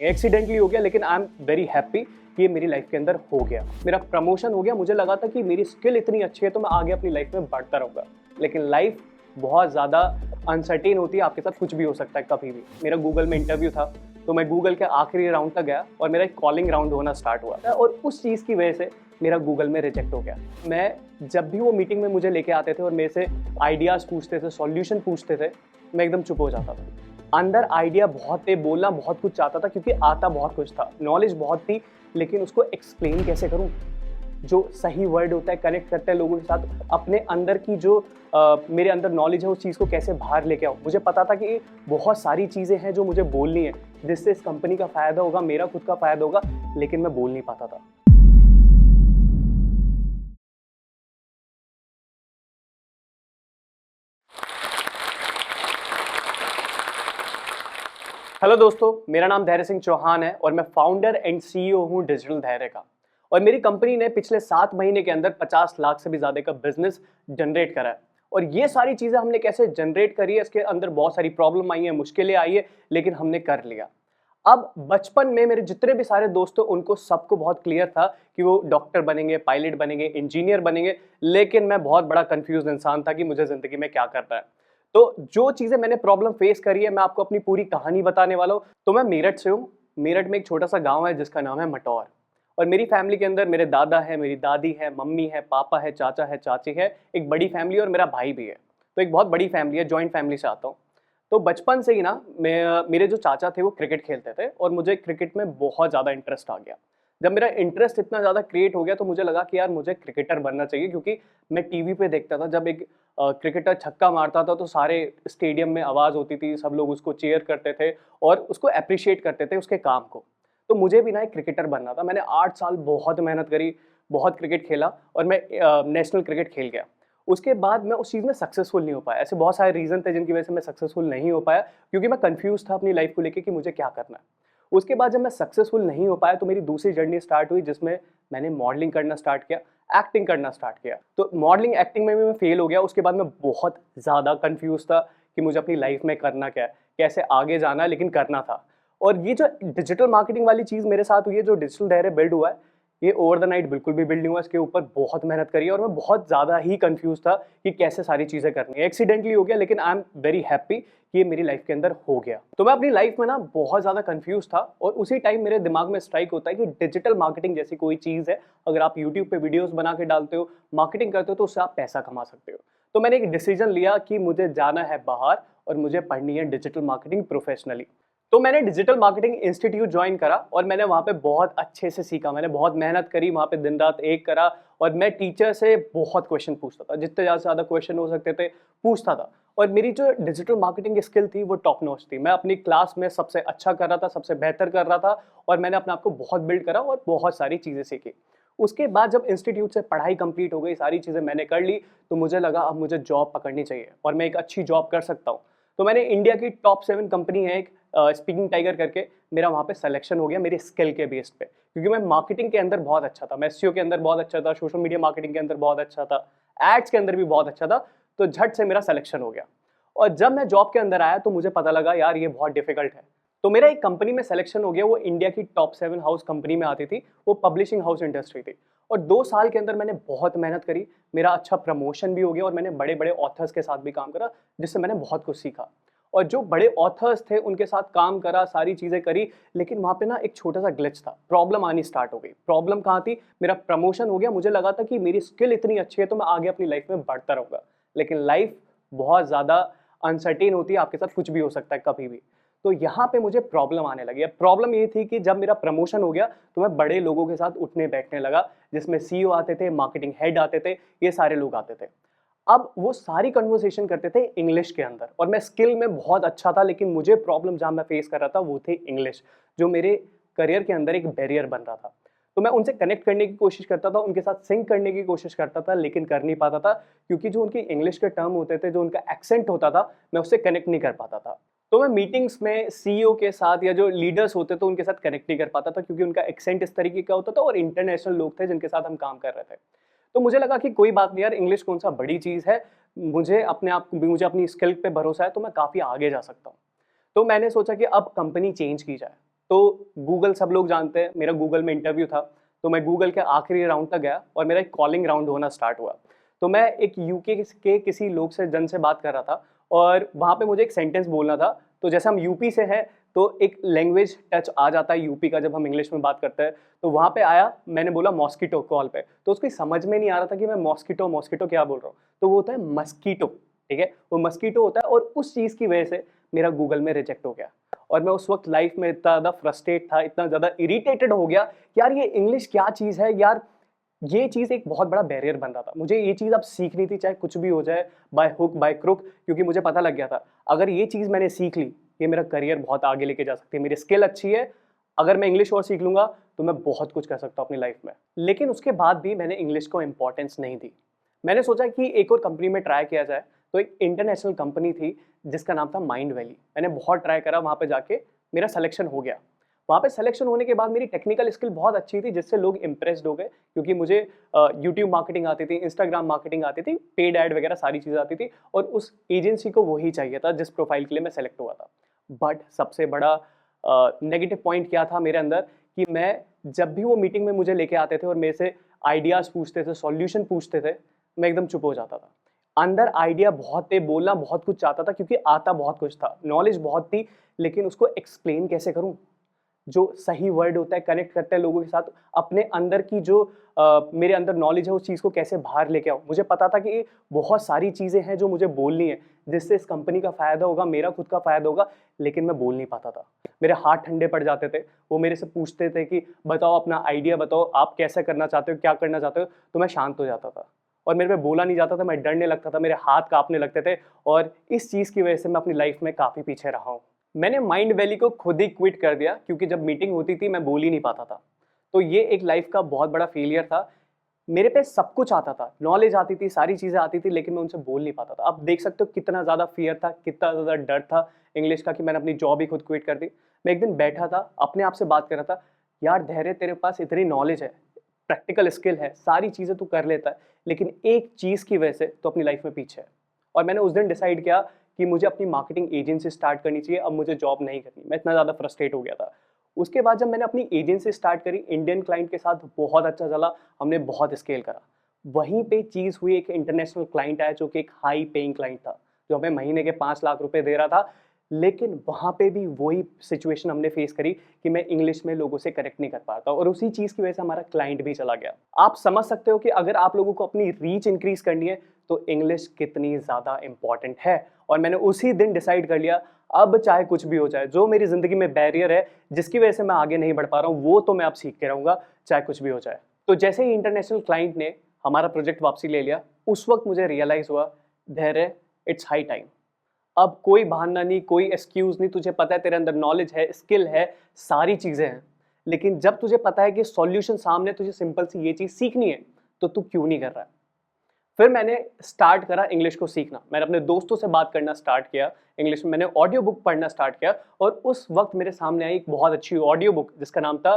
Accidentally हो गया, लेकिन आई एम वेरी हैप्पी कि ये मेरी लाइफ के अंदर हो गया। मेरा प्रमोशन हो गया। मुझे लगा था कि मेरी स्किल इतनी अच्छी है तो मैं आगे अपनी लाइफ में बढ़ता रहूँगा, लेकिन लाइफ बहुत ज़्यादा अनसर्टेन होती है। आपके साथ कुछ भी हो सकता है कभी भी। मेरा गूगल में इंटरव्यू था, तो मैं गूगल के आखिरी राउंड तक गया और मेरा एक कॉलिंग राउंड होना स्टार्ट हुआ था, और उस चीज़ की वजह से मेरा गूगल में रिजेक्ट हो गया। मैं जब भी वो मीटिंग में मुझे लेके आते थे और मेरे से आइडियाज़ पूछते थे, सॉल्यूशन पूछते थे, मैं एकदम चुप हो जाता था। अंदर आइडिया बहुत थे, बोलना बहुत कुछ चाहता था क्योंकि आता बहुत कुछ था, नॉलेज बहुत थी, लेकिन उसको एक्सप्लेन कैसे करूं? जो सही वर्ड होता है, कनेक्ट करता है लोगों के साथ, अपने अंदर की जो मेरे अंदर नॉलेज है उस चीज़ को कैसे बाहर लेके आऊँ। मुझे पता था कि बहुत सारी चीज़ें हैं जो मुझे बोलनी है, जिससे इस कंपनी का फ़ायदा होगा, मेरा खुद का फ़ायदा होगा, लेकिन मैं बोल नहीं पाता था। हेलो दोस्तों, मेरा नाम धैर्य सिंह चौहान है और मैं फाउंडर एंड सीईओ हूँ डिजिटल धैर्य का। और मेरी कंपनी ने पिछले 7 महीने के अंदर 50 लाख से भी ज़्यादा का बिजनेस जनरेट करा है। और ये सारी चीज़ें हमने कैसे जनरेट करी है, इसके अंदर बहुत सारी प्रॉब्लम आई है, मुश्किलें आई है, लेकिन हमने कर लिया। अब बचपन में मेरे जितने भी सारे दोस्त थे उनको सबको बहुत क्लियर था कि वो डॉक्टर बनेंगे, पायलट बनेंगे, इंजीनियर बनेंगे, लेकिन मैं बहुत बड़ा कंफ्यूज इंसान था कि मुझे ज़िंदगी में क्या करना है। तो जो चीज़ें मैंने प्रॉब्लम फेस करी है, मैं आपको अपनी पूरी कहानी बताने वाला हूँ। तो मैं मेरठ से हूँ। मेरठ में एक छोटा-सा गाँव है जिसका नाम है मटौर, और मेरी फैमिली के अंदर मेरे दादा हैं, मेरी दादी है, मम्मी है, पापा है, चाचा है, चाची है, एक बड़ी फैमिली और मेरा भाई भी है। तो एक बहुत बड़ी फैमिली है, जॉइंट फैमिली से आता हूँ। तो बचपन से ही ना मेरे जो चाचा थे वो क्रिकेट खेलते थे और मुझे क्रिकेट में बहुत ज़्यादा इंटरेस्ट आ गया। जब मेरा इंटरेस्ट इतना ज़्यादा क्रिएट हो गया तो मुझे लगा कि यार मुझे क्रिकेटर बनना चाहिए, क्योंकि मैं टीवी पे देखता था जब एक क्रिकेटर छक्का मारता था तो सारे स्टेडियम में आवाज़ होती थी, सब लोग उसको चीयर करते थे और उसको एप्रिशिएट करते थे उसके काम को। तो मुझे भी ना एक क्रिकेटर बनना था। मैंने 8 साल बहुत मेहनत करी, बहुत क्रिकेट खेला और मैं नेशनल क्रिकेट खेल गया। उसके बाद मैं उस चीज़ में सक्सेसफुल नहीं हो पाया। ऐसे बहुत सारे रीज़न थे जिनकी वजह से मैं सक्सेसफुल नहीं हो पाया, क्योंकि मैं कन्फ्यूज़ था अपनी लाइफ़ को लेके कि मुझे क्या करना है। उसके बाद जब मैं सक्सेसफुल नहीं हो पाया तो मेरी दूसरी जर्नी स्टार्ट हुई, जिसमें मैंने मॉडलिंग करना स्टार्ट किया, एक्टिंग करना स्टार्ट किया। तो मॉडलिंग, एक्टिंग में भी मैं फेल हो गया। उसके बाद मैं बहुत ज़्यादा कन्फ्यूज़ था कि मुझे अपनी लाइफ़ में करना क्या है, कैसे आगे जाना है, लेकिन करना था। और ये जो डिजिटल मार्केटिंग वाली चीज़ मेरे साथ हुई है, जो डिजिटल धैर्य बिल्ड हुआ है, ये ओवर द नाइट बिल्कुल भी बिल्ड नहीं हुआ। इसके ऊपर बहुत मेहनत करी है और मैं बहुत ज़्यादा ही कन्फ्यूज़ था कि कैसे सारी चीज़ें करनी है। एक्सीडेंटली हो गया, लेकिन आई एम वेरी हैप्पी कि ये मेरी लाइफ के अंदर हो गया। तो मैं अपनी लाइफ में ना बहुत ज़्यादा कन्फ्यूज़ था और उसी टाइम मेरे दिमाग में स्ट्राइक होता है कि डिजिटल मार्केटिंग जैसी कोई चीज़ है, अगर आप यूट्यूब पे वीडियोज़ बना के डालते हो, मार्केटिंग करते हो, तो उससे आप पैसा कमा सकते हो। तो मैंने एक डिसीजन लिया कि मुझे जाना है बाहर और मुझे पढ़नी है डिजिटल मार्केटिंग प्रोफेशनली। तो मैंने डिजिटल मार्केटिंग इंस्टीट्यूट ज्वाइन करा और मैंने वहाँ पे बहुत अच्छे से सीखा। मैंने बहुत मेहनत करी, वहाँ पे दिन रात एक करा और मैं टीचर से बहुत क्वेश्चन पूछता था। जितने ज़्यादा से ज़्यादा क्वेश्चन हो सकते थे, पूछता था। और मेरी जो डिजिटल मार्केटिंग की स्किल थी वो टॉप नॉच थी। मैं अपनी क्लास में सबसे अच्छा कर रहा था, सबसे बेहतर कर रहा था और मैंने अपने आप को बहुत बिल्ड करा और बहुत सारी चीज़ें सीखी। उसके बाद जब इंस्टीट्यूट से पढ़ाई कंप्लीट हो गई, सारी चीज़ें मैंने कर ली, तो मुझे लगा अब मुझे जॉब पकड़नी चाहिए और मैं एक अच्छी जॉब कर सकता हूँ। तो मैंने इंडिया की टॉप 7 कंपनी है एक, स्पीकिंग टाइगर करके, मेरा वहाँ पे सिलेक्शन हो गया मेरी स्किल के बेस पे, क्योंकि मैं मार्केटिंग के अंदर बहुत अच्छा था, मैं एसईओ के अंदर बहुत अच्छा था, सोशल मीडिया मार्केटिंग के अंदर बहुत अच्छा था, एड्स के अंदर भी बहुत अच्छा था। तो झट से मेरा सिलेक्शन हो गया। और जब मैं जॉब के अंदर आया तो मुझे पता लगा यार ये बहुत डिफिकल्ट है। तो मेरा एक कंपनी में सिलेक्शन हो गया, वो इंडिया की टॉप 7 हाउस कंपनी में आती थी, वो पब्लिशिंग हाउस इंडस्ट्री थी। और 2 साल के अंदर मैंने बहुत मेहनत करी, मेरा अच्छा प्रमोशन भी हो गया और मैंने बड़े-बड़े ऑथर्स के साथ भी काम करा, जिससे मैंने बहुत कुछ सीखा। और जो बड़े ऑथर्स थे उनके साथ काम करा, सारी चीज़ें करी, लेकिन वहाँ पे ना एक छोटा-सा ग्लिच था, प्रॉब्लम आनी स्टार्ट हो गई। प्रॉब्लम कहाँ थी? मेरा प्रमोशन हो गया, मुझे लगा था कि मेरी स्किल इतनी अच्छी है तो मैं आगे अपनी लाइफ में बढ़ता रहूँगा। लेकिन लाइफ बहुत ज़्यादा अनसर्टेन होती है, आपके साथ कुछ भी हो सकता है कभी भी। तो यहाँ पे मुझे प्रॉब्लम आने लगी। अब प्रॉब्लम ये थी कि जब मेरा प्रमोशन हो गया तो मैं बड़े लोगों के साथ उठने-बैठने लगा, जिसमें सीईओ आते थे, मार्केटिंग हेड आते थे, ये सारे लोग आते थे। अब वो सारी कन्वर्सेशन करते थे इंग्लिश के अंदर और मैं स्किल में बहुत अच्छा था, लेकिन मुझे प्रॉब्लम जहाँ मैं फेस कर रहा था वो थी इंग्लिश, जो मेरे करियर के अंदर एक बैरियर बन रहा था। तो मैं उनसे कनेक्ट करने की कोशिश करता था, उनके साथ सिंक करने की कोशिश करता था, लेकिन कर नहीं पाता था, क्योंकि जो उनकी इंग्लिश के टर्म होते थे, जो उनका एक्सेंट होता था, मैं उससे कनेक्ट नहीं कर पाता था। तो मैं मीटिंग्स में सीईओ के साथ या जो लीडर्स होते थे उनके साथ कनेक्ट नहीं कर पाता था, क्योंकि उनका एक्सेंट इस तरीके का होता था और इंटरनेशनल लोग थे जिनके साथ हम काम कर रहे थे। तो मुझे लगा कि कोई बात नहीं यार, इंग्लिश कौन-सा बड़ी चीज़ है, मुझे अपनी स्किल पे भरोसा है, तो मैं काफ़ी आगे जा सकता हूँ। तो मैंने सोचा कि अब कंपनी चेंज की जाए। तो गूगल सब लोग जानते हैं, मेरा गूगल में इंटरव्यू था, तो मैं गूगल के आखिरी राउंड तक गया और मेरा एक कॉलिंग राउंड होना स्टार्ट हुआ। तो मैं एक यूके के किसी लोग से जन से बात कर रहा था और वहाँ पे मुझे एक सेंटेंस बोलना था। तो जैसे हम यूपी से हैं तो एक लैंग्वेज टच आ जाता है यूपी का जब हम इंग्लिश में बात करते हैं। तो वहाँ पे आया, मैंने बोला मॉस्किटो कॉल पे, तो उसको समझ में नहीं आ रहा था कि मैं मॉस्किटो मॉस्किटो क्या बोल रहा हूँ। तो वो होता है मस्कीटो, ठीक है, वो मस्कीटो होता है। और उस चीज़ की वजह से मेरा गूगल में रिजेक्ट हो गया और मैं उस वक्त लाइफ में इतना ज़्यादा फ्रस्ट्रेट था, इतना ज़्यादा इरिटेटेड हो गया कि यार ये इंग्लिश क्या चीज़ है यार। ये चीज़ एक बहुत बड़ा बैरियर बन रहा था, मुझे ये चीज़ अब सीखनी थी, चाहे कुछ भी हो जाए, बाय हुक बाय क्रुक, क्योंकि मुझे पता लग गया था अगर ये चीज़ मैंने सीख ली, ये मेरा करियर बहुत आगे लेके जा सकती है। मेरी स्किल अच्छी है, अगर मैं इंग्लिश और सीख लूंगा तो मैं बहुत कुछ कर सकता हूँ अपनी लाइफ में। लेकिन उसके बाद भी मैंने इंग्लिश को इंपॉर्टेंस नहीं दी। मैंने सोचा कि एक और कंपनी में ट्राई किया जाए। तो एक इंटरनेशनल कंपनी थी जिसका नाम था माइंड वैली। मैंने बहुत ट्राई करा, वहाँ पे जाके मेरा सिलेक्शन हो गया। वहाँ पे सिलेक्शन होने के बाद मेरी टेक्निकल स्किल बहुत अच्छी थी, जिससे लोग इंप्रेस्ड हो गए, क्योंकि मुझे यूट्यूब मार्केटिंग आती थी, इंस्टाग्राम मार्केटिंग आती थी, पेड ऐड वगैरह सारी चीज़ें आती थी, और उस एजेंसी को वही चाहिए था जिस प्रोफाइल के लिए मैं सेलेक्ट हुआ था। बट सबसे बड़ा नेगेटिव पॉइंट क्या था मेरे अंदर कि मैं जब भी वो मीटिंग में मुझे लेके आते थे और मेरे से आइडियाज़ पूछते थे, सॉल्यूशन पूछते थे, मैं एकदम चुप हो जाता था। अंदर आइडिया बहुत थे, बोलना बहुत कुछ चाहता था, क्योंकि आता बहुत कुछ था, नॉलेज बहुत थी, लेकिन उसको एक्सप्लेन कैसे करूं। जो सही वर्ड होता है, कनेक्ट करता है लोगों के साथ, अपने अंदर की जो मेरे अंदर नॉलेज है उस चीज़ को कैसे बाहर लेके आऊँ। मुझे पता था कि बहुत सारी चीज़ें हैं जो मुझे बोलनी है, जिससे इस कंपनी का फ़ायदा होगा, मेरा खुद का फ़ायदा होगा, लेकिन मैं बोल नहीं पाता था। मेरे हाथ ठंडे पड़ जाते थे। वो मेरे से पूछते थे कि बताओ अपना आइडिया बताओ, आप कैसे करना चाहते हो, क्या करना चाहते हो, तो मैं शांत हो जाता था और मेरे पे बोला नहीं जाता था, मैं डरने लगता था, मेरे हाथ काँपने लगते थे, और इस चीज़ की वजह से मैं अपनी लाइफ में काफ़ी पीछे रहा हूँ। मैंने माइंड वैली को खुद ही क्विट कर दिया, क्योंकि जब मीटिंग होती थी मैं बोल ही नहीं पाता था। तो ये एक लाइफ का बहुत बड़ा फेलियर था। मेरे पे सब कुछ आता था, नॉलेज आती थी, सारी चीज़ें आती थी, लेकिन मैं उनसे बोल नहीं पाता था। आप देख सकते हो कितना ज़्यादा फ़ियर था, कितना ज़्यादा डर था इंग्लिश का, कि मैंने अपनी जॉब ही खुद क्विट कर दी। मैं एक दिन बैठा था, अपने आप से बात कर रहा था, यार धैर्य, तेरे पास इतनी नॉलेज है, प्रैक्टिकल स्किल है, सारी चीज़ें तू कर लेता है, लेकिन एक चीज़ की वजह से तो अपनी लाइफ में पीछे है। और मैंने उस दिन डिसाइड किया कि मुझे अपनी मार्केटिंग एजेंसी स्टार्ट करनी चाहिए, अब मुझे जॉब नहीं करनी। मैं इतना ज़्यादा फ्रस्ट्रेट हो गया था। उसके बाद जब मैंने अपनी एजेंसी स्टार्ट करी, इंडियन क्लाइंट के साथ बहुत अच्छा चला, हमने बहुत स्केल करा। वहीं पे चीज़ हुई, एक इंटरनेशनल क्लाइंट आया जो कि एक हाई पेइंग क्लाइंट था, जो हमें महीने के 5 लाख रुपए दे रहा था। लेकिन वहाँ पे भी वही सिचुएशन हमने फेस करी कि मैं इंग्लिश में लोगों से कनेक्ट नहीं कर पाता, और उसी चीज़ की वजह से हमारा क्लाइंट भी चला गया। आप समझ सकते हो कि अगर आप लोगों को अपनी रीच इंक्रीज करनी है तो इंग्लिश कितनी ज़्यादा इंपॉर्टेंट है। और मैंने उसी दिन डिसाइड कर लिया, अब चाहे कुछ भी हो जाए, जो मेरी ज़िंदगी में बैरियर है जिसकी वजह से मैं आगे नहीं बढ़ पा रहा हूँ, वो तो मैं अब सीख के रहूँगा, चाहे कुछ भी हो जाए। तो जैसे ही इंटरनेशनल क्लाइंट ने हमारा प्रोजेक्ट वापसी ले लिया, उस वक्त मुझे रियलाइज़ हुआ, धैर्य, इट्स हाई टाइम। अब कोई बहाना नहीं, कोई एक्सक्यूज नहीं, तुझे पता है तेरे अंदर नॉलेज है, स्किल है, सारी चीजें हैं, लेकिन जब तुझे पता है कि सॉल्यूशन सामने, तुझे सिंपल सी ये चीज सीखनी है, तो तू क्यों नहीं कर रहा है। फिर मैंने स्टार्ट करा इंग्लिश को सीखना। मैंने अपने दोस्तों से बात करना स्टार्ट किया इंग्लिश में, मैंने ऑडियो बुक पढ़ना स्टार्ट किया, और उस वक्त मेरे सामने आई एक बहुत अच्छी ऑडियो बुक जिसका नाम था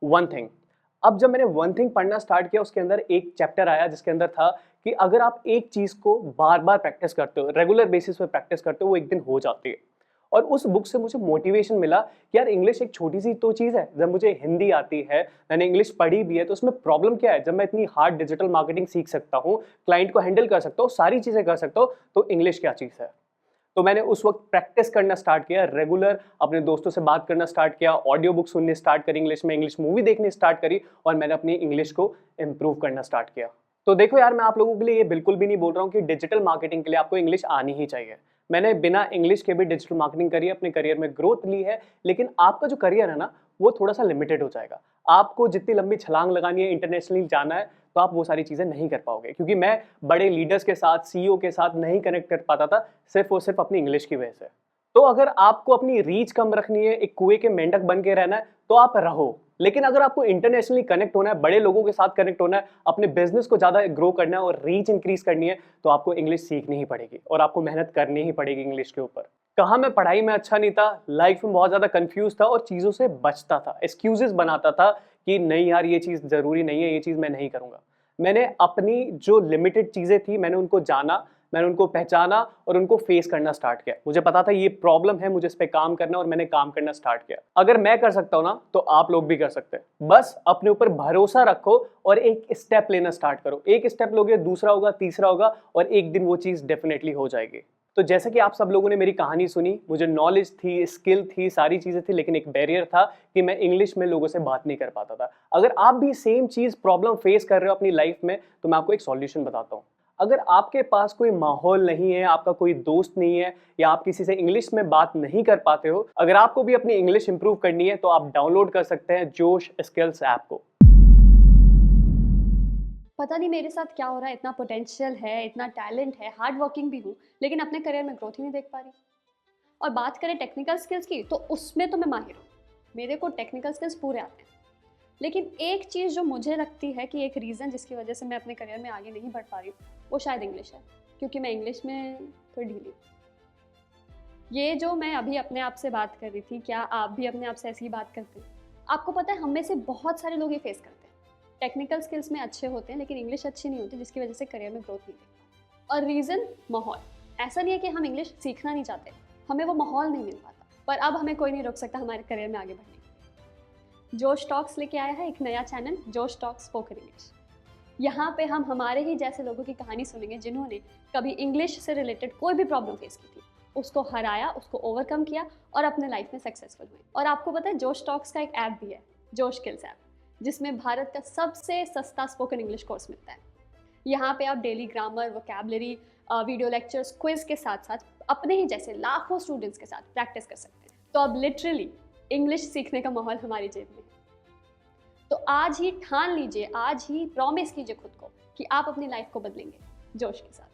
वन थिंग। अब जब मैंने वन थिंग पढ़ना स्टार्ट किया, उसके अंदर एक चैप्टर आया जिसके अंदर था कि अगर आप एक चीज को बार बार प्रैक्टिस करते हो, रेगुलर बेसिस पे प्रैक्टिस करते हो, वो एक दिन हो जाती है। और उस बुक से मुझे मोटिवेशन मिला कि यार इंग्लिश एक छोटी सी तो चीज़ है। जब मुझे हिंदी आती है, मैंने इंग्लिश पढ़ी भी है, तो उसमें प्रॉब्लम क्या है। जब मैं इतनी हार्ड डिजिटल मार्केटिंग सीख सकता हूँ, क्लाइंट को हैंडल कर सकता हूँ, सारी चीज़ें कर सकता हूँ, तो इंग्लिश क्या चीज़ है। तो मैंने उस वक्त प्रैक्टिस करना स्टार्ट किया, रेगुलर अपने दोस्तों से बात करना स्टार्ट किया, ऑडियो बुक सुनने स्टार्ट करी इंग्लिश में, इंग्लिश मूवी देखनी स्टार्ट करी, और मैंने अपनी इंग्लिश को इंप्रूव करना स्टार्ट किया। तो देखो यार, मैं आप लोगों के लिए ये बिल्कुल भी नहीं बोल रहा हूँ कि डिजिटल मार्केटिंग के लिए आपको इंग्लिश आनी ही चाहिए। मैंने बिना इंग्लिश के भी डिजिटल मार्केटिंग करी है, अपने करियर में ग्रोथ ली है, लेकिन आपका जो करियर है ना, वो थोड़ा सा लिमिटेड हो जाएगा। आपको जितनी लंबी छलांग लगानी है, इंटरनेशनली जाना है, तो आप वो सारी चीज़ें नहीं कर पाओगे, क्योंकि मैं बड़े लीडर्स के साथ, सीईओ के साथ नहीं कनेक्ट कर पाता था, सिर्फ और सिर्फ अपनी इंग्लिश की वजह से। तो अगर आपको अपनी रीच कम रखनी है, एक कुएं के मेंढक बन के रहना है, तो आप रहो। लेकिन अगर आपको इंटरनेशनली कनेक्ट होना है, बड़े लोगों के साथ कनेक्ट होना है, अपने बिजनेस को ज़्यादा ग्रो करना है और रीच इंक्रीज करनी है, तो आपको इंग्लिश सीखनी ही पड़ेगी, और आपको मेहनत करनी ही पड़ेगी इंग्लिश के ऊपर। कहाँ मैं पढ़ाई में अच्छा नहीं था, लाइफ में बहुत ज़्यादा कंफ्यूज था और चीज़ों से बचता था, एक्सक्यूजेस बनाता था कि नहीं यार ये चीज़ ज़रूरी नहीं है, ये चीज़ मैं नहीं करूँगा। मैंने अपनी जो लिमिटेड चीज़ें थी, मैंने उनको जाना, मैंने उनको पहचाना और उनको फेस करना स्टार्ट किया। मुझे पता था ये प्रॉब्लम है, मुझे इस पे काम करना है और मैंने काम करना स्टार्ट किया। अगर मैं कर सकता हूं ना तो आप लोग भी कर सकते हैं। बस अपने ऊपर भरोसा रखो और एक स्टेप लेना स्टार्ट करो। एक स्टेप लोगे, दूसरा होगा, तीसरा होगा और एक दिन वो चीज डेफिनेटली हो जाएगी। तो जैसे कि आप सब लोगों ने मेरी कहानी सुनी, मुझे नॉलेज थी, स्किल थी, सारी चीजें थी, लेकिन एक बैरियर था कि मैं इंग्लिश में लोगों से बात नहीं कर पाता था। अगर आप भी सेम चीज प्रॉब्लम फेस कर रहे हो अपनी लाइफ में तो मैं आपको एक सॉल्यूशन बताता हूँ। अगर आपके पास कोई माहौल नहीं है, आपका कोई दोस्त नहीं है या आप किसी से इंग्लिश में बात नहीं कर पाते हो, अगर आपको भी अपनी इंग्लिश इंप्रूव करनी है तो आप डाउनलोड कर सकते हैं जोश स्किल्स ऐप को। पता नहीं मेरे साथ क्या हो रहा है, इतना पोटेंशियल है, इतना टैलेंट है, हार्ड वर्किंग भी हूँ, लेकिन अपने करियर में ग्रोथ ही नहीं देख पा रही। और बात करें टेक्निकल स्किल्स की, तो उसमें तो मैं माहिर हूँ, मेरे को टेक्निकल स्किल्स पूरे आते हैं। लेकिन एक चीज़ जो मुझे लगती है कि एक रीज़न जिसकी वजह से मैं अपने करियर में आगे नहीं बढ़ पा रही हूँ, वो शायद इंग्लिश है, क्योंकि मैं इंग्लिश में थोड़ी ढीली हूँ। ये जो मैं अभी अपने आप से बात कर रही थी, क्या आप भी अपने आप से ऐसी ही बात करते हैं? आपको पता है, हम में से बहुत सारे लोग ये फेस करते हैं। टेक्निकल स्किल्स में अच्छे होते हैं लेकिन इंग्लिश अच्छी नहीं होती, जिसकी वजह से करियर में ग्रोथ नहीं देते। और रीज़न माहौल। ऐसा नहीं है कि हम इंग्लिश सीखना नहीं चाहते, हमें वो माहौल नहीं मिल पाता। पर अब हमें कोई नहीं रोक सकता हमारे करियर में आगे बढ़ने के लिए। जोश टॉक्स लेके आया है एक नया चैनल, जोश टॉक्स स्पोकन इंग्लिश। यहाँ पे हम हमारे ही जैसे लोगों की कहानी सुनेंगे जिन्होंने कभी इंग्लिश से रिलेटेड कोई भी प्रॉब्लम फेस की थी, उसको हराया, उसको ओवरकम किया और अपने लाइफ में सक्सेसफुल हुए। और आपको पता है, जोश टॉक्स का एक ऐप भी है, जोश स्किल्स ऐप, जिसमें भारत का सबसे सस्ता स्पोकन इंग्लिश कोर्स मिलता है। यहाँ पे आप daily grammar, vocabulary, video lectures, quiz के साथ साथ अपने ही जैसे लाखों स्टूडेंट्स के साथ प्रैक्टिस कर सकते हैं। तो अब लिटरली इंग्लिश सीखने का माहौल हमारी जेब में है। तो आज ही ठान लीजिए, आज ही प्रॉमिस कीजिए खुद को कि आप अपनी लाइफ को बदलेंगे जोश के साथ।